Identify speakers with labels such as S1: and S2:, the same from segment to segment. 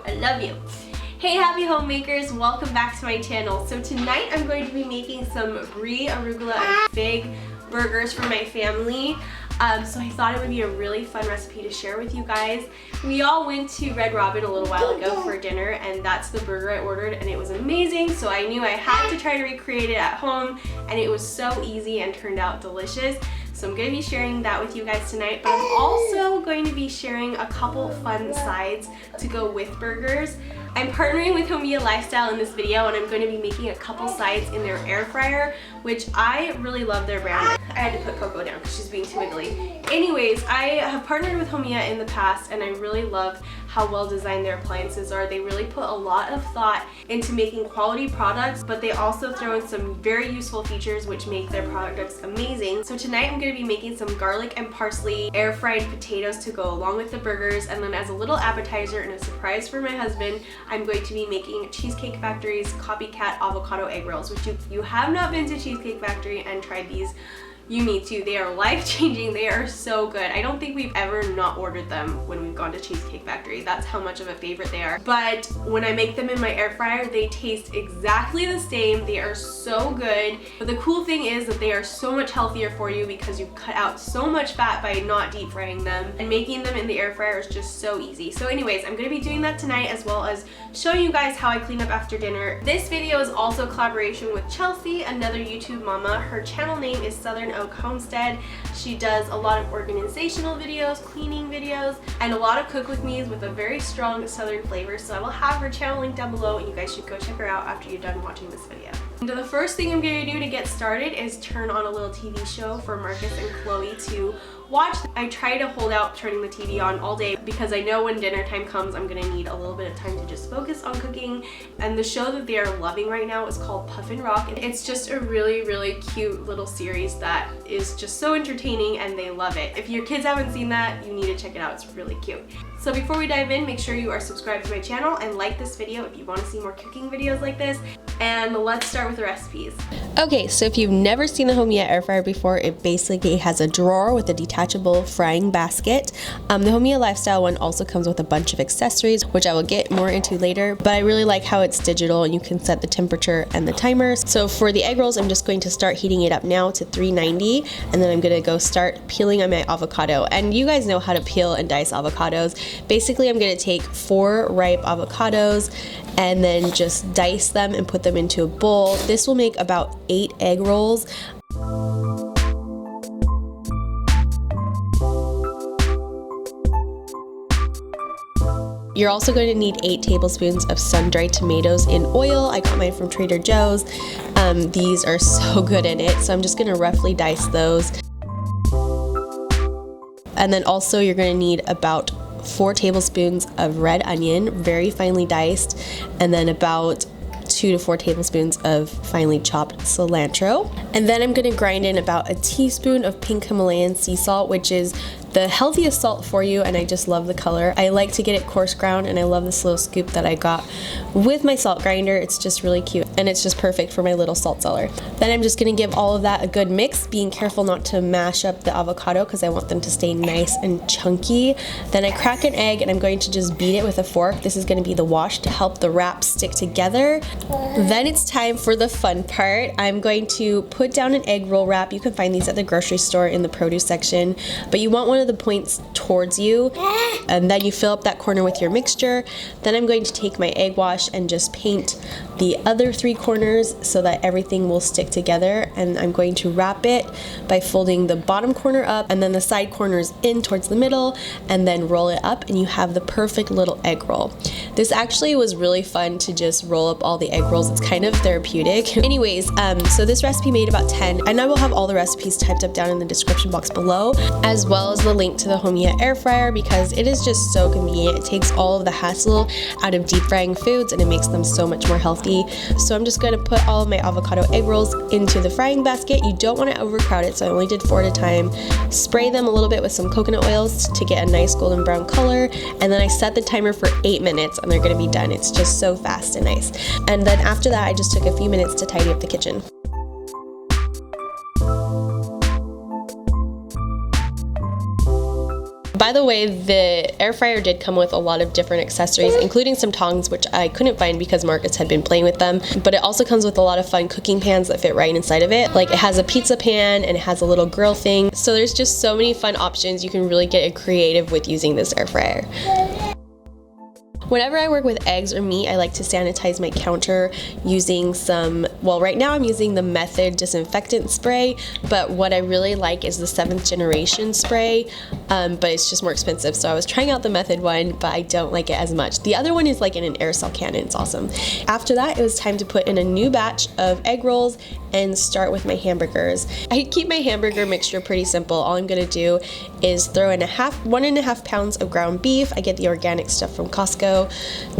S1: I love you. Hey happy homemakers, welcome back to my channel. So tonight I'm going to be making some brie, arugula, and fig burgers for my family. So I thought it would be a really fun recipe to share with you guys. We all went to Red Robin a little while ago for dinner, and that's the burger I ordered, and it was amazing. So I knew I had to try to recreate it at home, and it was so easy and turned out delicious. So I'm going to be sharing that with you guys tonight, but I'm also going to be sharing a couple fun sides to go with burgers. I'm partnering with Homia Lifestyle in this video, and I'm going to be making a couple sides in their air fryer, which I really love their brand. I had to put Coco down because she's being too wiggly. Anyways, I have partnered with Homia in the past, and I really love how well designed their appliances are. They really put a lot of thought into making quality products, but they also throw in some very useful features which make their products amazing. So tonight I'm going to be making some garlic and parsley air fried potatoes to go along with the burgers, and then as a little appetizer and a surprise for my husband, I'm going to be making Cheesecake Factory's copycat avocado egg rolls, which if you have not been to Cheesecake Factory and tried these, you need to. They are life-changing. They are so good. I don't think we've ever not ordered them when we've gone to Cheesecake Factory. That's how much of a favorite they are. But when I make them in my air fryer, they taste exactly the same. They are so good. But the cool thing is that they are so much healthier for you because you cut out so much fat by not deep frying them. And making them in the air fryer is just so easy. So anyways, I'm going to be doing that tonight, as well as showing you guys how I clean up after dinner. This video is also a collaboration with Chelsea, another YouTube mama. Her channel name is Southern Oak Homestead. She does a lot of organizational videos, cleaning videos, and a lot of cook with me's with a very strong southern flavor. So I will have her channel linked down below, and you guys should go check her out after you're done watching this video. And the first thing I'm going to do to get started is turn on a little TV show for Marcus and Chloe to watch. I try to hold out turning the TV on all day because I know when dinner time comes I'm gonna need a little bit of time to just focus on cooking. And the show that they are loving right now is called Puffin Rock. It's just a really cute little series that is just so entertaining, and they love it. If your kids haven't seen that, you need to check it out. It's really cute. So before we dive in, make sure you are subscribed to my channel and like this video if you want to see more cooking videos like this. And let's start with the recipes. Okay, so if you've never seen the Homia Air Fryer before, it basically has a drawer with a detachable frying basket. The Homia Lifestyle one also comes with a bunch of accessories, which I will get more into later, but I really like how it's digital and you can set the temperature and the timers. So for the egg rolls, I'm just going to start heating it up now to 390, and then I'm gonna go start peeling on my avocado. And you guys know how to peel and dice avocados. Basically, I'm gonna take 4 ripe avocados and then just dice them and put them into a bowl. This will make about 8 egg rolls. You're also going to need 8 tablespoons of sun-dried tomatoes in oil. I got mine from Trader Joe's. These are so good in it, so I'm just gonna roughly dice those. And then also you're gonna need about 4 tablespoons of red onion, very finely diced, and then about 2 to 4 tablespoons of finely chopped cilantro. And then I'm going to grind in about a teaspoon of pink Himalayan sea salt, which is the healthiest salt for you, and I just love the color. I like to get it coarse ground, and I love this little scoop that I got with my salt grinder. It's just really cute, and it's just perfect for my little salt cellar. Then I'm just going to give all of that a good mix, being careful not to mash up the avocado because I want them to stay nice and chunky. Then I crack an egg, and I'm going to just beat it with a fork. This is going to be the wash to help the wraps stick together. Then it's time for the fun part. I'm going to put down an egg roll wrap. You can find these at the grocery store in the produce section, but you want one of the points towards you, and then you fill up that corner with your mixture. Then I'm going to take my egg wash and just paint the other 3 corners so that everything will stick together, and I'm going to wrap it by folding the bottom corner up and then the side corners in towards the middle, and then roll it up, and you have the perfect little egg roll. This actually was really fun to just roll up all the egg rolls. It's kind of therapeutic. Anyways, so this recipe made about 10, and I will have all the recipes typed up down in the description box below, as well as the link to the Homia Air Fryer, because it is just so convenient. It takes all of the hassle out of deep frying foods, and it makes them so much more healthy. So I'm just going to put all of my avocado egg rolls into the frying basket. You don't want to overcrowd it, so I only did 4 at a time. Spray them a little bit with some coconut oils to get a nice golden brown color, and then I set the timer for 8 minutes, and they're going to be done. It's just so fast and nice. And then after that, I just took a few minutes to tidy up the kitchen. By the way, the air fryer did come with a lot of different accessories, including some tongs, which I couldn't find because Marcus had been playing with them. But it also comes with a lot of fun cooking pans that fit right inside of it. Like, it has a pizza pan and it has a little grill thing. So there's just so many fun options. You can really get creative with using this air fryer. Whenever I work with eggs or meat, I like to sanitize my counter using some, well, right now I'm using the Method disinfectant spray, but what I really like is the 7th generation spray, but it's just more expensive. So I was trying out the Method one, but I don't like it as much. The other one is like in an aerosol can, and it's awesome. After that, it was time to put in a new batch of egg rolls and start with my hamburgers. I keep my hamburger mixture pretty simple. All I'm gonna do is throw in 1.5 pounds of ground beef. I get the organic stuff from Costco.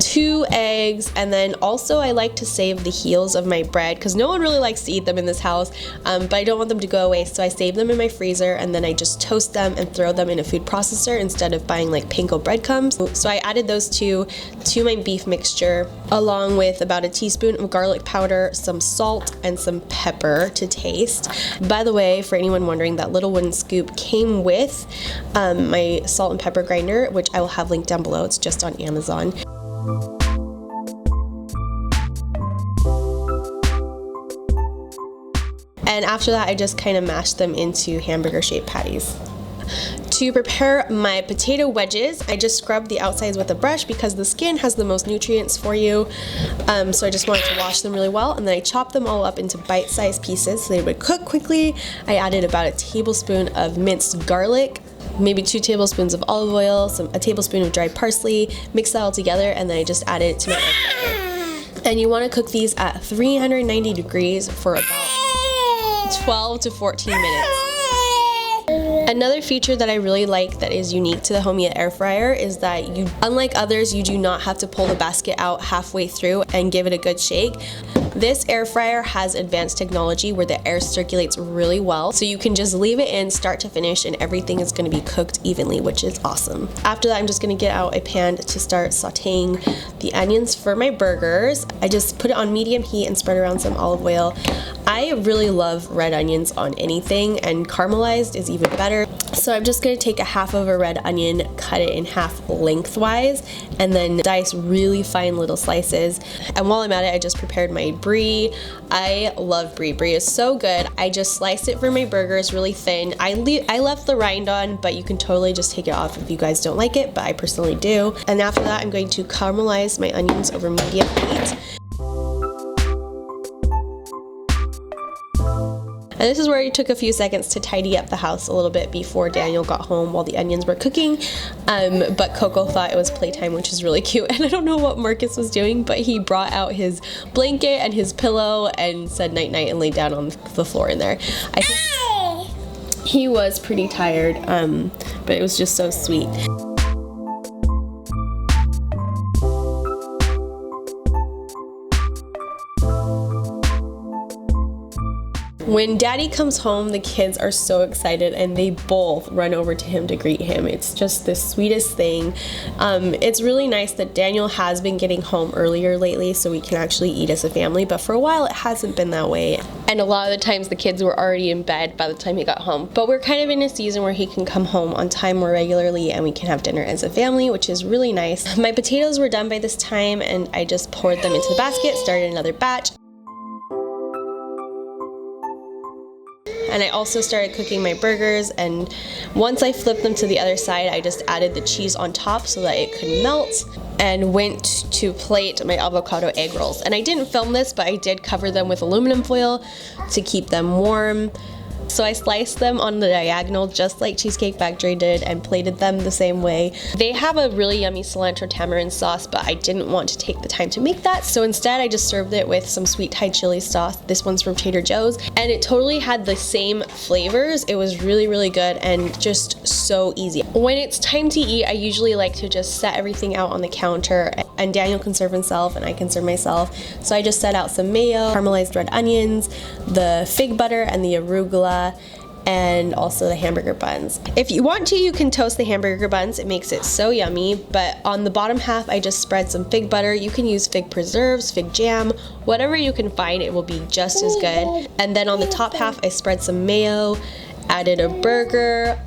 S1: 2 eggs, and then also I like to save the heels of my bread because no one really likes to eat them in this house, but I don't want them to go away, so I save them in my freezer and then I just toast them and throw them in a food processor instead of buying like panko breadcrumbs. So I added those two to my beef mixture, along with about a teaspoon of garlic powder, some salt, and some pepper to taste. By the way, for anyone wondering, that little wooden scoop came with my salt and pepper grinder, which I will have linked down below. It's just on Amazon. And after that, I just kind of mashed them into hamburger shaped patties. To prepare my potato wedges, I just scrubbed the outsides with a brush because the skin has the most nutrients for you. So I just wanted to wash them really well, and then I chopped them all up into bite-sized pieces so they would cook quickly. I added about a tablespoon of minced garlic, maybe 2 tablespoons of olive oil, a tablespoon of dried parsley, mix that all together, and then I just added it to my air fryer. And you want to cook these at 390 degrees for about 12 to 14 minutes. Another feature that I really like that is unique to the Homia Air Fryer is that unlike others, you do not have to pull the basket out halfway through and give it a good shake. This air fryer has advanced technology where the air circulates really well, so you can just leave it in start to finish and everything is going to be cooked evenly, which is awesome. After that, I'm just going to get out a pan to start sauteing the onions for my burgers. I just put it on medium heat and spread around some olive oil. I really love red onions on anything, and caramelized is even better. So I'm just going to take a half of a red onion, cut it in half lengthwise, and then dice really fine little slices. And while I'm at it, I just prepared my brie. I love brie. Brie is so good. I just sliced it for my burgers really thin. I left the rind on, but you can totally just take it off if you guys don't like it, but I personally do. And after that, I'm going to caramelize my onions over medium heat. And this is where it took a few seconds to tidy up the house a little bit before Daniel got home while the onions were cooking. But Coco thought it was playtime, which is really cute. And I don't know what Marcus was doing, but he brought out his blanket and his pillow and said night-night and laid down on the floor in there. I think he was pretty tired, but it was just so sweet. When Daddy comes home, the kids are so excited and they both run over to him to greet him. It's just the sweetest thing. It's really nice that Daniel has been getting home earlier lately so we can actually eat as a family, but for a while it hasn't been that way. And a lot of the times the kids were already in bed by the time he got home. But we're kind of in a season where he can come home on time more regularly and we can have dinner as a family, which is really nice. My potatoes were done by this time and I just poured them into the basket, started another batch. And I also started cooking my burgers, and once I flipped them to the other side, I just added the cheese on top so that it could melt, and went to plate my avocado egg rolls. And I didn't film this, but I did cover them with aluminum foil to keep them warm. So I sliced them on the diagonal just like Cheesecake Factory did and plated them the same way. They have a really yummy cilantro tamarind sauce, but I didn't want to take the time to make that. So instead I just served it with some sweet Thai chili sauce. This one's from Trader Joe's, and it totally had the same flavors. It was really, really good and just so easy. When it's time to eat, I usually like to just set everything out on the counter, and Daniel can serve himself and I can serve myself. So I just set out some mayo, caramelized red onions, the fig butter and the arugula, and also the hamburger buns. If you want to, you can toast the hamburger buns. It makes it so yummy, but on the bottom half, I just spread some fig butter. You can use fig preserves, fig jam, whatever you can find, it will be just as good. And then on the top half, I spread some mayo, added a burger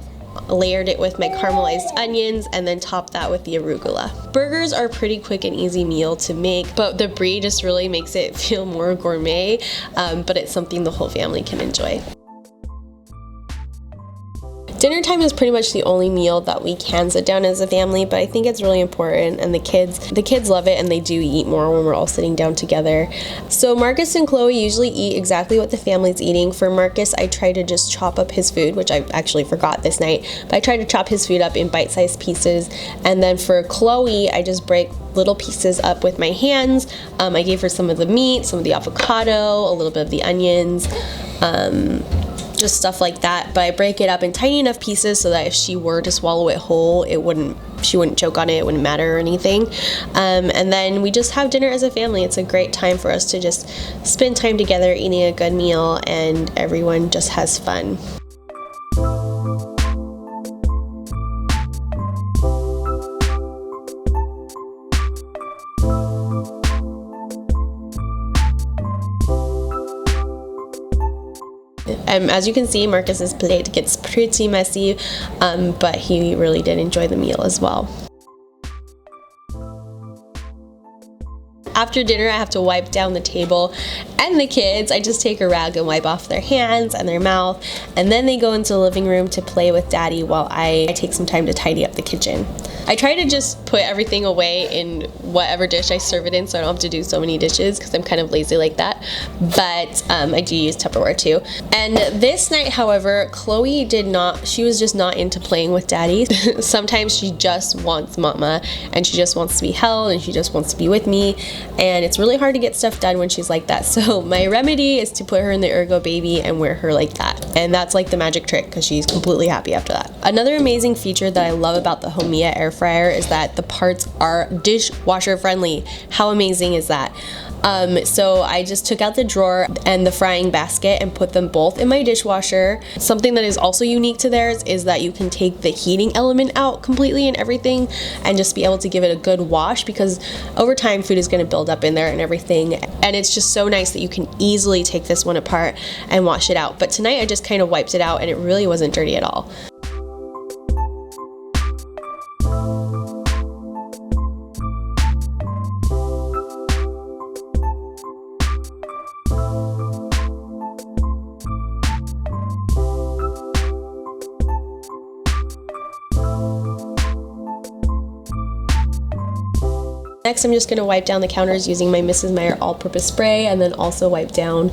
S1: layered it with my caramelized onions, and then topped that with the arugula. Burgers are a pretty quick and easy meal to make, but the brie just really makes it feel more gourmet, but it's something the whole family can enjoy. Dinner time is pretty much the only meal that we can sit down as a family, but I think it's really important, and the kids love it, and they do eat more when we're all sitting down together. So Marcus and Chloe usually eat exactly what the family's eating. For Marcus, I try to just chop up his food, which I actually forgot this night, but I try to chop his food up in bite-sized pieces. And then for Chloe, I just break little pieces up with my hands. I gave her some of the meat, some of the avocado, a little bit of the onions, just stuff like that, but I break it up in tiny enough pieces so that if she were to swallow it whole, she wouldn't choke on it, it wouldn't matter or anything. And then we just have dinner as a family. It's a great time for us to just spend time together eating a good meal, and everyone just has fun. As you can see, Marcus's plate gets pretty messy, but he really did enjoy the meal as well. After dinner, I have to wipe down the table and the kids. I just take a rag and wipe off their hands and their mouth, and then they go into the living room to play with Daddy while I take some time to tidy up the kitchen. I try to just put everything away in whatever dish I serve it in, so I don't have to do so many dishes because I'm kind of lazy like that, but I do use Tupperware too. And this night, however, Chloe she was just not into playing with Daddy. Sometimes she just wants mama, and she just wants to be held, and she just wants to be with me, and it's really hard to get stuff done when she's like that. So my remedy is to put her in the Ergo Baby and wear her like that, and that's like the magic trick because she's completely happy after that. Another amazing feature that I love about the Homia Air Fryer is that the parts are dishwasher friendly. How amazing is that? So I just took out the drawer and the frying basket and put them both in my dishwasher. Something that is also unique to theirs is that you can take the heating element out completely and everything and just be able to give it a good wash, because over time food is going to build up in there and everything, and it's just so nice that you can easily take this one apart and wash it out. But tonight I just kind of wiped it out and it really wasn't dirty at all. Next, I'm just going to wipe down the counters using my Mrs. Meyers all-purpose spray, and then also wipe down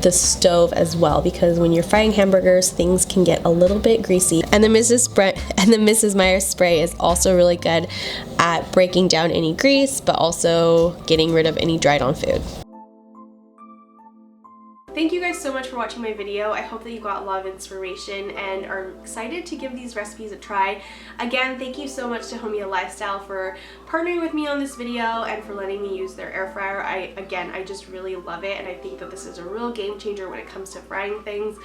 S1: the stove as well, because when you're frying hamburgers, things can get a little bit greasy. And the Mrs. Meyers spray is also really good at breaking down any grease, but also getting rid of any dried on food. Thank you guys so much for watching my video. I hope that you got a lot of inspiration and are excited to give these recipes a try. Again, thank you so much to Homia Lifestyle for partnering with me on this video and for letting me use their air fryer. I just really love it, and I think that this is a real game changer when it comes to frying things.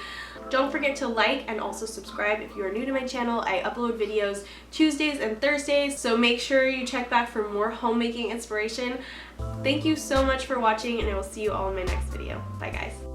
S1: Don't forget to like and also subscribe if you are new to my channel. I upload videos Tuesdays and Thursdays, so make sure you check back for more homemaking inspiration. Thank you so much for watching, and I will see you all in my next video. Bye guys.